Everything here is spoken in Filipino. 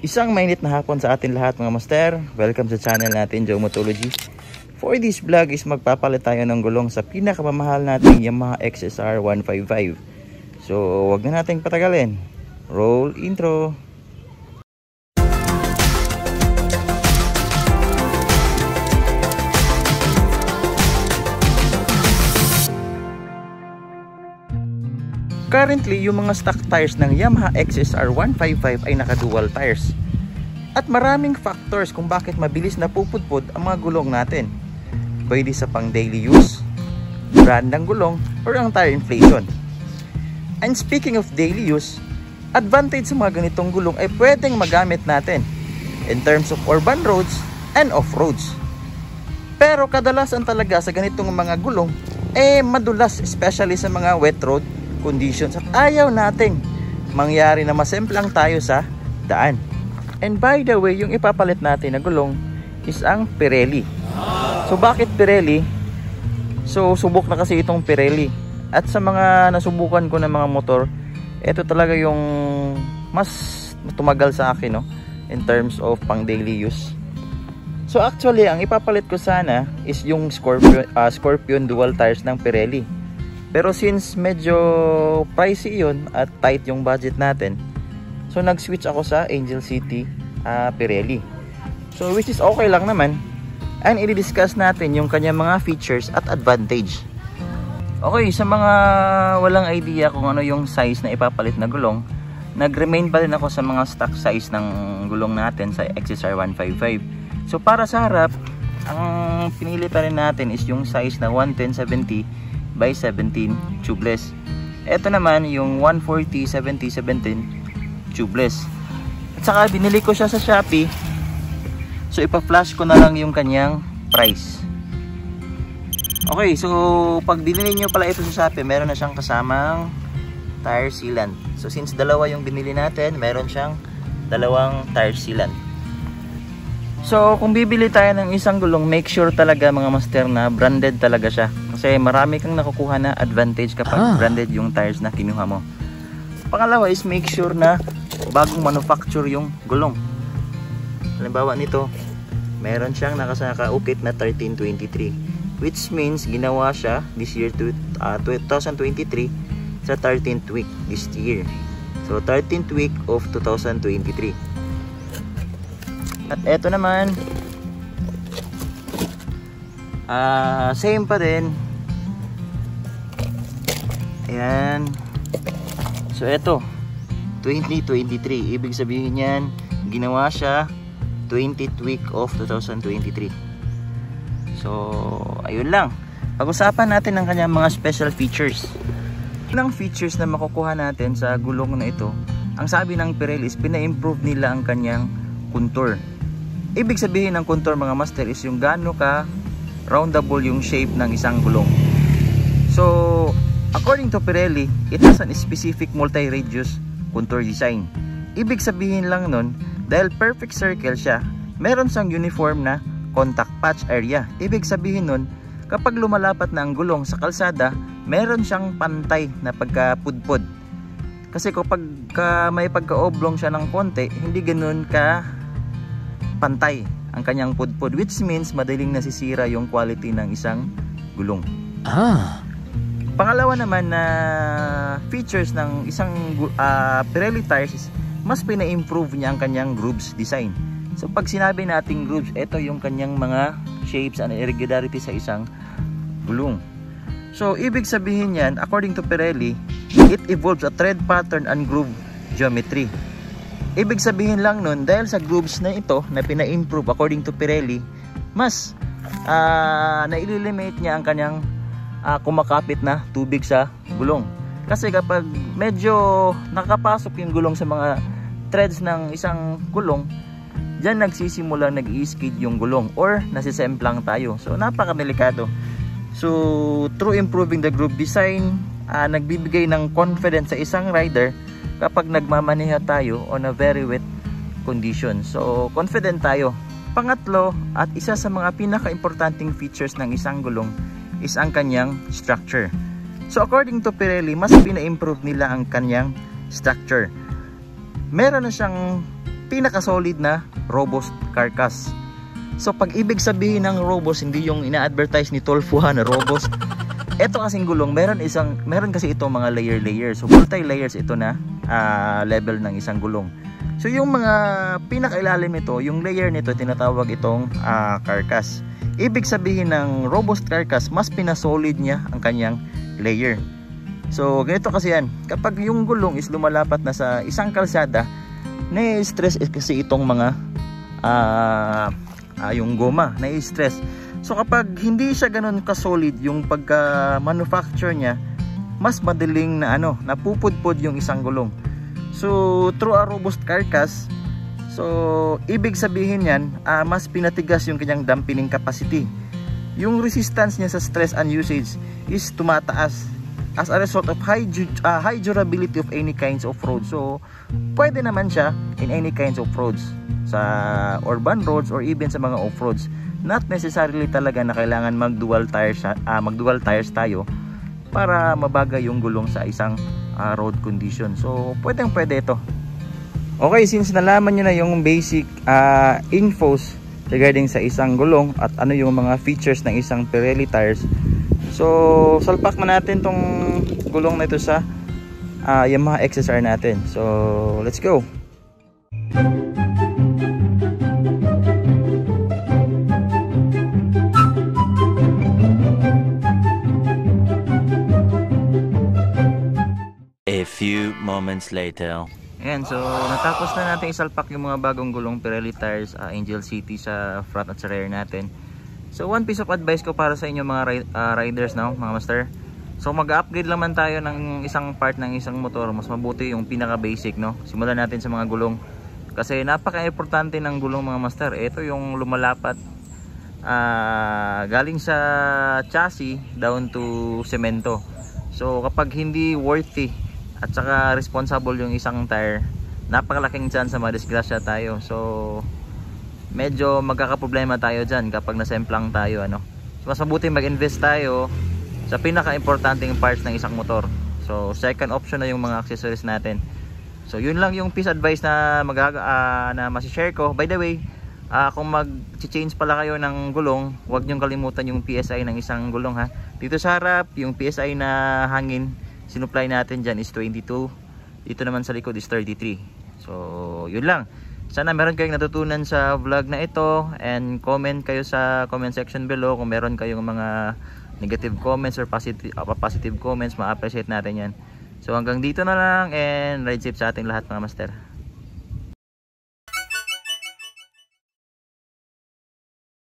Isang mainit na hapon sa atin lahat mga master. Welcome sa channel natin, Geomotology. For this vlog is magpapalit tayo ng gulong sa pinakamamahal nating Yamaha XSR 155. So wag na nating patagalin. Roll intro. Currently, yung mga stock tires ng Yamaha XSR 155 ay naka-dual tires. At maraming factors kung bakit mabilis na pupudpod ang mga gulong natin. Pwede sa pang daily use, brand ng gulong, or ang tire inflation. And speaking of daily use, advantage sa mga ganitong gulong ay pwedeng magamit natin in terms of urban roads and off-roads. Pero kadalasan talaga sa ganitong mga gulong madulas, especially sa mga wet road conditions, at ayaw nating mangyari na masemplang tayo sa daan. And by the way, yung ipapalit natin na gulong is ang Pirelli. So bakit Pirelli? So subok na kasi itong Pirelli. At sa mga nasubukan ko ng mga motor, ito talaga yung mas tumagal sa akin, no? In terms of pang daily use. So actually, ang ipapalit ko sana is yung Scorpion dual tires ng Pirelli. Pero since medyo pricey yun at tight yung budget natin, so nag-switch ako sa Angel City Pirelli. So which is okay lang naman. And i-discuss natin yung kanyang mga features at advantage. Okay, sa mga walang idea kung ano yung size na ipapalit na gulong, nag-remain pa rin ako sa mga stock size ng gulong natin sa XSR 155. So para sa harap, ang pinili pa rin natin is yung size na 110/70 by 17 tubeless. Ito naman yung 140/70/17 tubeless. At saka binili ko siya sa Shopee. So ipa-flash ko na lang yung kanyang price. Okay, so pag binili nyo pala ito sa Shopee, meron na siyang kasamang tire sealant. So since dalawa yung binili natin, meron siyang dalawang tire sealant. So kung bibili tayo ng isang gulong, make sure talaga mga master na branded talaga siya. Kasi marami kang nakukuha na advantage kapag branded yung tires na kinuha mo. Pangalawa is make sure na bagong manufacture yung gulong. Halimbawa nito, meron siyang nakasaka-ukit na 1323, which means ginawa siya this year to 2023 sa 13th week this year. So 13th week of 2023. At eto naman, same pa rin. Ayan. So eto 2023, ibig sabihin yan ginawa siya 20th week of 2023. So ayun lang, pag-usapan natin ang kanyang mga special features. Ilang features na makukuha natin sa gulong na ito, ang sabi ng Pirelli is pina-improve nila ang kanyang contour. Ibig sabihin ng contour mga master is yung gaano ka roundable yung shape ng isang gulong. So according to Pirelli, it has a specific multi-radius contour design. Ibig sabihin lang nun, dahil perfect circle siya, meron siyang uniform na contact patch area. Ibig sabihin nun, kapag lumalapat na ang gulong sa kalsada, meron siyang pantay na pagkapudpod. Kasi kapag may pagka-oblong siya ng konti, hindi ganun ka pantay ang kanyang pudpod, which means madaling nasisira yung quality ng isang gulong. Pangalawa naman na features ng isang Pirelli tires is mas pina-improve niya ang kanyang grooves design. So pag sinabi nating grooves, ito yung kanyang mga shapes and irregularity sa isang gulong. So ibig sabihin yan, according to Pirelli, it evolves a thread pattern and groove geometry. Ibig sabihin lang nun, dahil sa grooves na ito na pina-improve according to Pirelli, mas na-eliminate niya ang kanyang kumakapit na tubig sa gulong. Kasi kapag medyo nakapasok yung gulong sa mga threads ng isang gulong, dyan nagsisimula nag-i-skid yung gulong or nasisemplang tayo. So napakadelikado. So through improving the groove design, nagbibigay ng confidence sa isang rider kapag nagmamaneha tayo on a very wet condition. So confident tayo. Pangatlo at isa sa mga pinaka-importanting features ng isang gulong is ang kanyang structure. So according to Pirelli, mas pina-improve nila ang kanyang structure. Meron na siyang pinaka-solid na robust carcass. So pag ibig sabihin ng robust, hindi yung ina-advertise ni Tolfo na robust. Ito kasing gulong, meron kasi ito mga layer. So multi-layers ito na level ng isang gulong. So yung mga pinakailalim nito, yung layer nito, tinatawag itong carcass. Ibig sabihin ng robust carcass, mas pinasolid niya ang kanyang layer. So ganito kasi yan, kapag yung gulong is lumalapat na sa isang kalsada, na-stress kasi itong mga yung goma, na-stress. So kapag hindi siya ganun ka-solid yung pagka-manufacture niya, mas madaling na napupudpod yung isang gulong. So through a robust carcass, so ibig sabihin yan, mas pinatigas yung kanyang dampening capacity. Yung resistance niya sa stress and usage is tumataas as a result of high durability of any kinds of road. So pwede naman siya in any kinds of roads, sa urban roads or even sa mga off-roads. Not necessarily talaga na kailangan mag-dual tires tayo para mabagay yung gulong sa isang road condition. So pwede ito. Okay, since nalaman nyo na yung basic infos regarding sa isang gulong at ano yung mga features ng isang Pirelli tires, so salpak na natin tong gulong na ito sa Yamaha XSR natin. So let's go. A few moments later. Ayan, so natapos na natin isalpak yung mga bagong gulong Pirelli tires, Angel City sa front at sa rear natin. So one piece of advice ko para sa inyo mga riders, no, mga master. So mag-upgrade naman tayo ng isang part ng isang motor, mas mabuti yung pinaka basic, no. Simulan natin sa mga gulong. Kasi napaka-importante ng gulong, mga master. Ito yung lumalapat galing sa chassis down to semento. So kapag hindi worthy at saka responsible yung isang tire, napakalaking chance na madisgrasya tayo. So medyo magkakaproblema tayo dyan kapag nasemplang tayo, So mas mabuti mag-invest tayo sa pinaka-importanting parts ng isang motor. So second option na yung mga accessories natin. So yun lang yung piece advice na masishare ko. By the way, kung mag-change pala kayo ng gulong, huwag nyong kalimutan yung PSI ng isang gulong, ha. Dito sa harap, yung PSI na hangin sinupply natin dyan is 22. Dito naman sa likod is 33. So yun lang. Sana meron kayong natutunan sa vlog na ito, and comment kayo sa comment section below kung meron kayong mga negative comments or positive comments. Ma-appreciate natin yan. So hanggang dito na lang, and ride safe sa ating lahat, mga master.